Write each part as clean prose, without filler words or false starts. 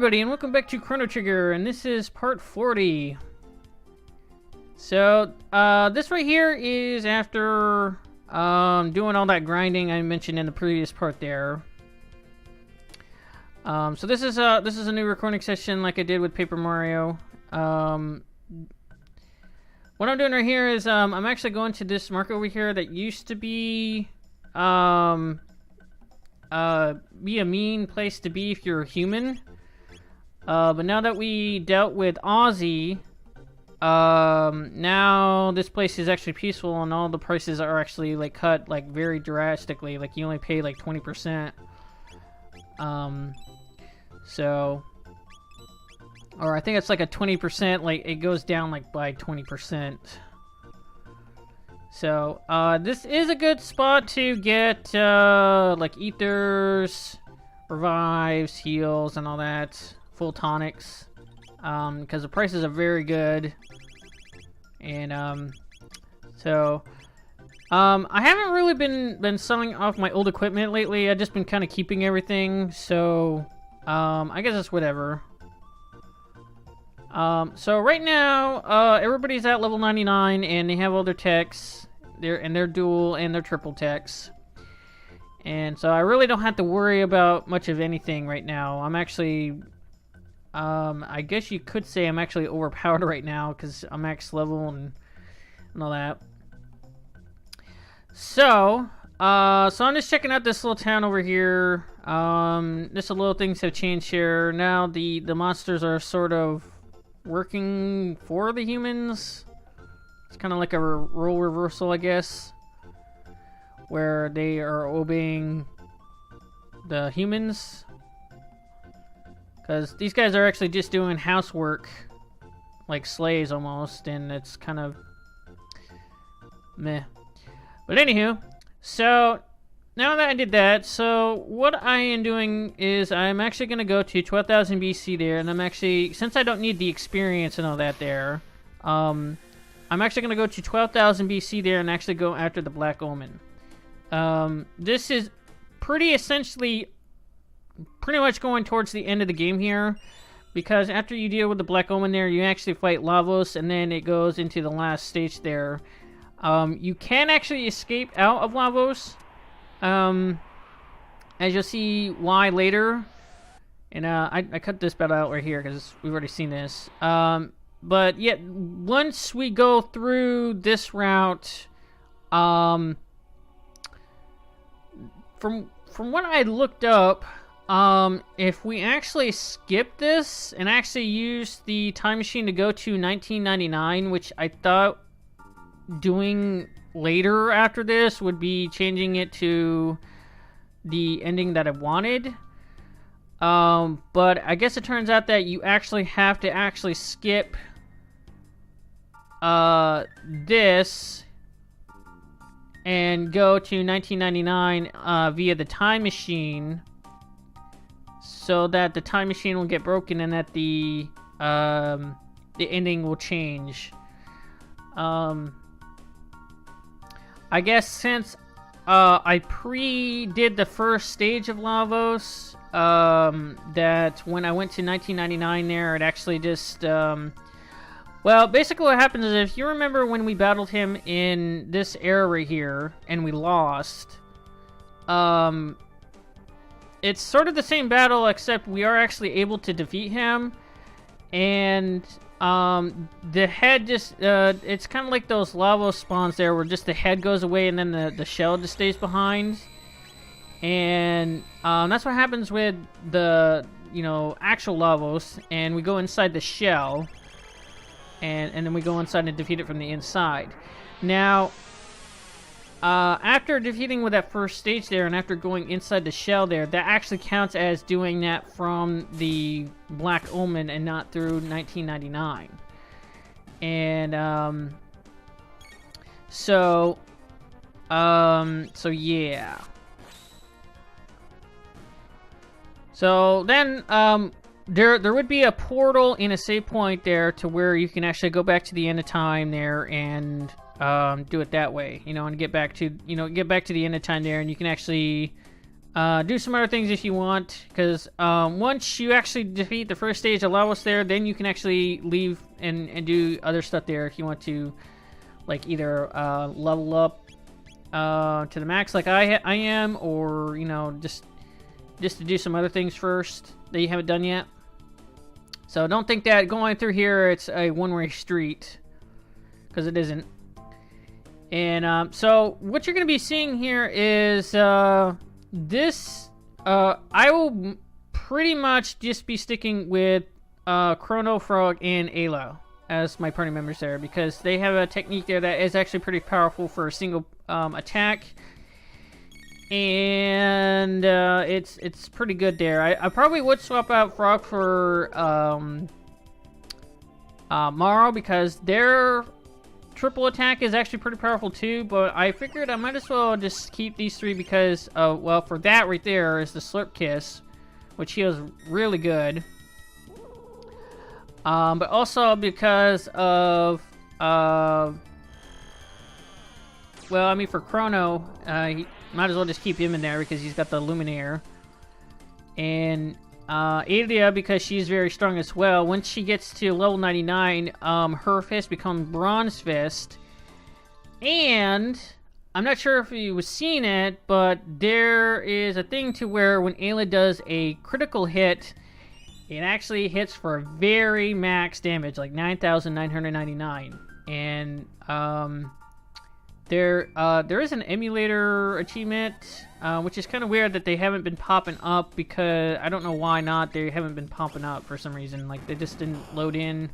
everybody, and welcome back to Chrono Trigger, and this is part 40. So, this right here is after doing all that grinding I mentioned in the previous part there. So this is a new recording session like I did with Paper Mario. What I'm doing right here is I'm actually going to this mark over here that used to be a mean place to be if you're a human. But now that we dealt with Ozzy, now this place is actually peaceful and all the prices are actually like cut like very drastically. Like you only pay like 20%. So, or I think it's like a 20%, like it goes down like by 20%. So, this is a good spot to get, like ethers, revives, heals, and all that. Full tonics. Because the prices are very good. And, I haven't really been selling off my old equipment lately. I've just been kind of keeping everything, so, I guess it's whatever. So right now, everybody's at level 99, and they have all their techs. They're dual and they're triple techs. And so I really don't have to worry about much of anything right now. I'm actually, I guess you could say I'm actually overpowered right now, because I'm max level and all that. So I'm just checking out this little town over here. Just a little things have changed here. Now the monsters are sort of working for the humans. It's kind of like a role reversal, I guess, where they are obeying the humans. Because these guys are actually just doing housework, like slaves almost, and it's kind of meh. But anywho, so now that I did that, so what I am doing is I'm actually going to go to 12,000 BC there, and I'm actually, since I don't need the experience and all that there, I'm actually going to go to 12,000 BC there and actually go after the Black Omen. This is pretty much going towards the end of the game here, because after you deal with the Black Omen there, you actually fight Lavos, and then it goes into the last stage there. You can actually escape out of Lavos, as you'll see why later. And I cut this battle out right here because we've already seen this. But yet, once we go through this route, from what I looked up, if we actually skip this and actually use the time machine to go to 1999, which I thought doing later after this would be changing it to the ending that I wanted. But I guess it turns out that you actually have to actually skip this and go to 1999 via the time machine, so that the time machine will get broken and that the ending will change. I guess since I did the first stage of Lavos, that when I went to 1999 there, it actually just, well, basically what happens is, if you remember when we battled him in this era right here, and we lost, it's sort of the same battle, except we are actually able to defeat him, and the head just, it's kind of like those Lavos spawns there, where just the head goes away and then the shell just stays behind. And that's what happens with the, actual Lavos, and we go inside the shell, and then we go inside and defeat it from the inside. Now, after defeating with that first stage there, and after going inside the shell there, that actually counts as doing that from the Black Omen and not through 1999. And, so yeah. So then, there would be a portal in a save point there to where you can actually go back to the end of time there and do it that way, and get back to the end of time there, and you can actually do some other things if you want, because once you actually defeat the first stage of Lavos there, then you can actually leave and do other stuff there if you want to, like either level up to the max like I am, or you know, just to do some other things first that you haven't done yet. So don't think that going through here it's a one-way street, because it isn't. And so what you're going to be seeing here is this. I will pretty much just be sticking with Chrono, Frog, and Ayla as my party members there, because they have a technique there that is actually pretty powerful for a single attack, and it's pretty good there. I probably would swap out Frog for Morrow, because their triple attack is actually pretty powerful too, but I figured I might as well just keep these three because, well, for that right there is the Slurp Kiss, which heals really good. But also because of, well, I mean, for Crono, might as well just keep him in there because he's got the Luminaire. And Adia, because she's very strong as well, once she gets to level 99, her fist becomes Bronze Fist. And I'm not sure if you was seeing it, but there is a thing to where when Ayla does a critical hit, it actually hits for very max damage, like 9,999. And there is an emulator achievement, which is kind of weird that they haven't been popping up, because I don't know why not. They haven't been popping up for some reason. Like, they just didn't load in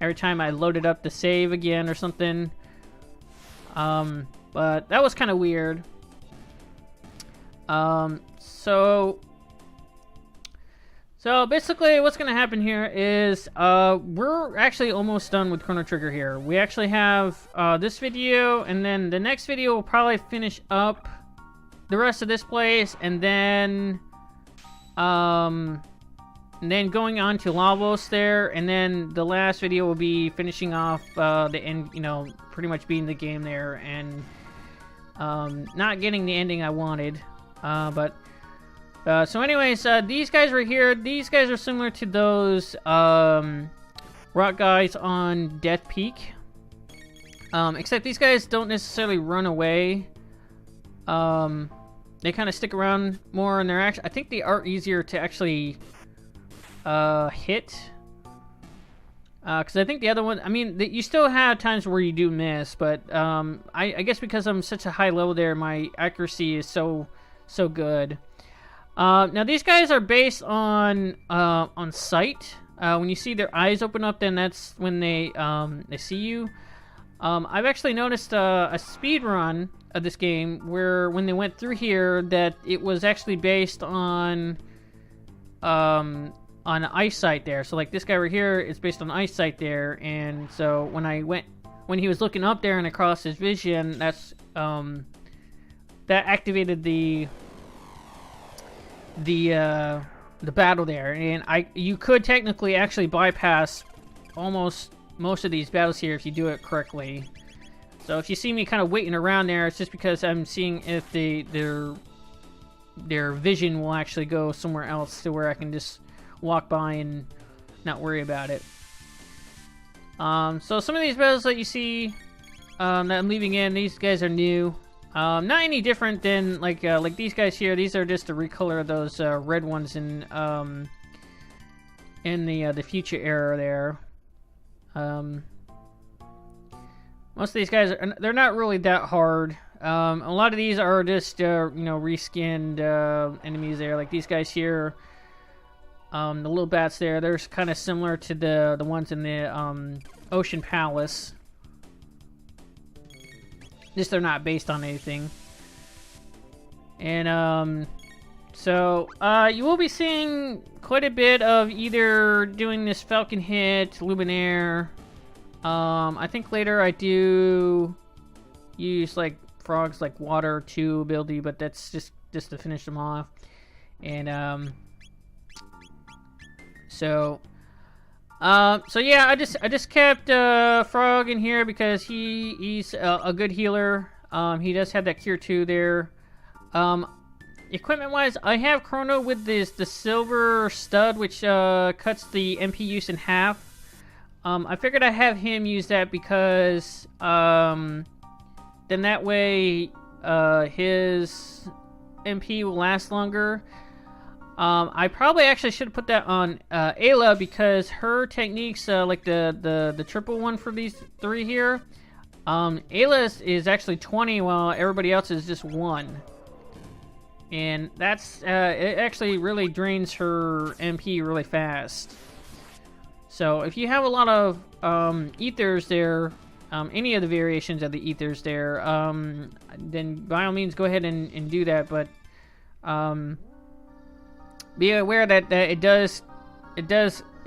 every time I loaded up the save again or something. But that was kind of weird. So basically what's going to happen here is we're actually almost done with Chrono Trigger here. We actually have this video, and then the next video will probably finish up the rest of this place, and then going on to Lavos there, and then the last video will be finishing off the end, you know, pretty much beating the game there, and not getting the ending I wanted, so anyways, these guys right here, these guys are similar to those rock guys on Death Peak, except these guys don't necessarily run away. They kind of stick around more, and they're actually, I think they are easier to actually hit, because I think the other one, I mean, you still have times where you do miss, but I guess because I'm such a high level there, my accuracy is so good. Now these guys are based on sight. When you see their eyes open up, then that's when they see you. I've actually noticed a speed run of this game where when they went through here, that it was actually based on eyesight there. So like this guy right here is based on eyesight there, and so when he was looking up there and across his vision, that's that activated the battle there, and you could technically actually bypass almost most of these battles here if you do it correctly. So if you see me kind of waiting around there, it's just because I'm seeing if their vision will actually go somewhere else to where I can just walk by and not worry about it. So some of these battles that you see that I'm leaving in, these guys are new. Not any different than like these guys here. These are just a recolor of those red ones in the future era there. Most of these guys they're not really that hard. A lot of these are just you know, reskinned enemies there. Like these guys here, the little bats there. They're kind of similar to the ones in the Ocean Palace. Just they're not based on anything. And so you will be seeing quite a bit of either doing this Falcon hit, Luminaire. I think later I do use like Frog's like water 2 ability, but that's just to finish them off. And so yeah, I just kept Frog in here because he's a good healer. He does have that cure 2 there. Equipment-wise, I have Chrono with the silver stud, which cuts the MP use in half. I figured I'd have him use that because then that way his MP will last longer. I probably actually should have put that on Ayla because her techniques, like the triple one for these three here, Ayla is actually 20 while everybody else is just 1. And that's, it actually really drains her MP really fast. So if you have a lot of ethers there, any of the variations of the ethers there, then by all means go ahead and do that. But be aware that it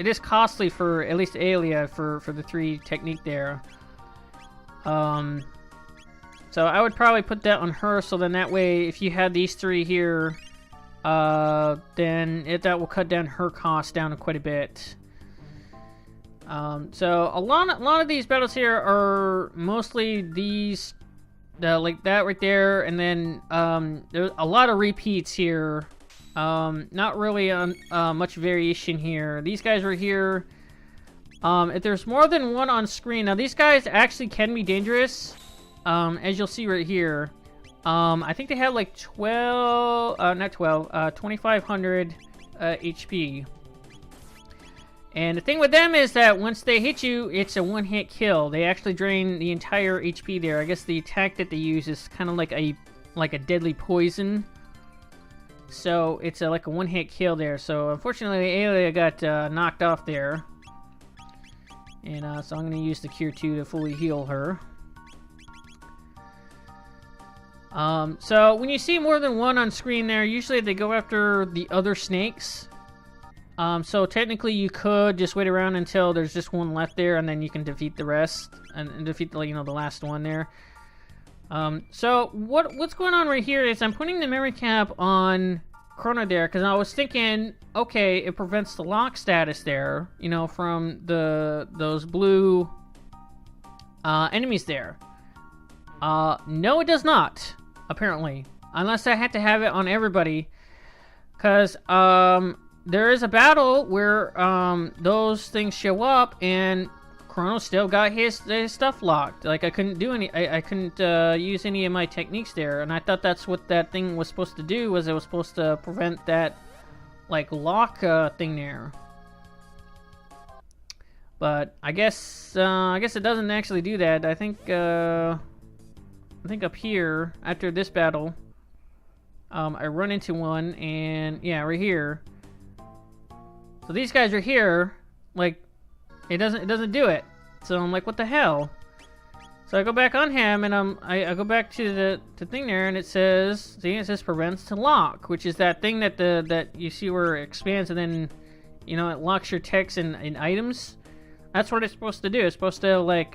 is costly for at least Aelia for the 3 technique there. So I would probably put that on her, so then that way, if you had these 3 here, then that will cut down her cost down quite a bit. So a lot of these battles here are mostly these, like that right there, and then there's a lot of repeats here. Not really much variation here. These guys are here. If there's more than one on screen, now these guys actually can be dangerous. As you'll see right here, I think they have like 2500 HP. And the thing with them is that once they hit you, it's a one-hit kill. They actually drain the entire HP there. I guess the attack that they use is kind of like a deadly poison. So it's like a one-hit kill there. So unfortunately, Aelia got knocked off there. And so I'm going to use the Cure 2 to fully heal her. So when you see more than one on screen there, usually they go after the other snakes. So technically you could just wait around until there's just one left there, and then you can defeat the rest and defeat the the last one there. So what's going on right here is I'm putting the memory cap on Chrono there because I was thinking, okay, it prevents the lock status there, from those blue enemies there. No, it does not. Apparently, unless I had to have it on everybody, because there is a battle where those things show up and Crono still got his stuff locked. Like I couldn't do I couldn't use any of my techniques there, and I thought that's what that thing was supposed to do. Was it was supposed to prevent that like lock thing there. But I guess it doesn't actually do that. I think up here after this battle, I run into one, and yeah, right here. So these guys are here, like it doesn't do it. So I'm like, what the hell? So I go back on him, and I go back to the thing there, and it says prevents to lock, which is that thing that you see where it expands, and then it locks your text and items. That's what it's supposed to do. It's supposed to like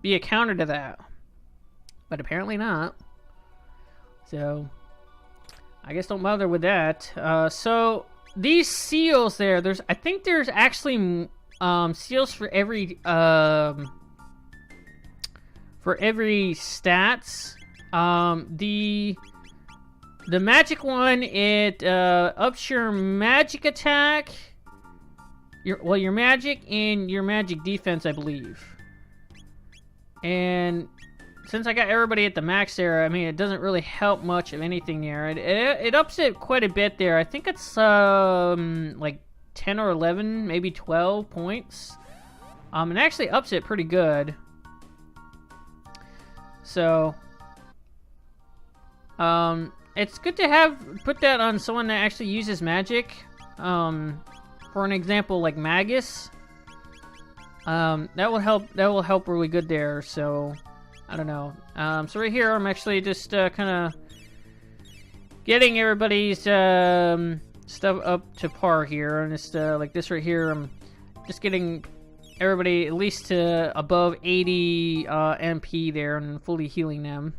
be a counter to that. But apparently not. So I guess don't bother with that. So these seals there, I think there's actually seals for every stats. The magic one, it ups your magic attack, your magic and your magic defense, I believe. And since I got everybody at the max there, I mean, it doesn't really help much of anything there. It ups it quite a bit there. I think it's like 10 or 11, maybe 12 points. It actually ups it pretty good. So it's good to put that on someone that actually uses magic. For an example, like Magus. That will help really good there. So I don't know. So right here, I'm actually just kind of getting everybody's stuff up to par here, and it's like this right here. I'm just getting everybody at least to above 80 MP there, and fully healing them.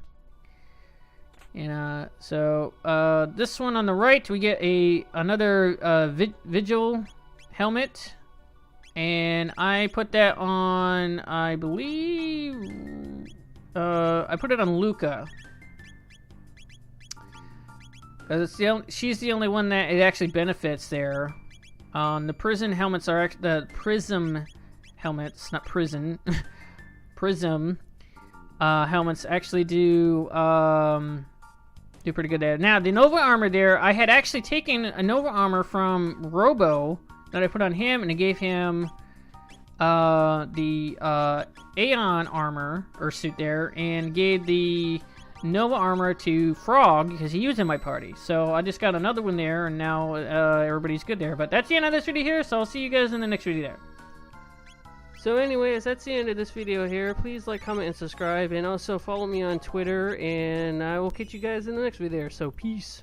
And so this one on the right, we get another Vigil helmet. And I put that on, I believe, I put it on Luca. Because she's the only one that it actually benefits there. The prison helmets are the prism helmets, not prison. Prism helmets actually do pretty good there. Now the Nova armor there, I had actually taken a Nova armor from Robo that I put on him, and I gave him the Aeon armor or suit there, and gave the Nova armor to Frog because he was in my party. So I just got another one there, and now everybody's good there. But that's the end of this video here, so I'll see you guys in the next video there. So anyways, that's the end of this video here. Please like, comment, and subscribe, and also follow me on Twitter, and I will catch you guys in the next video there. So peace.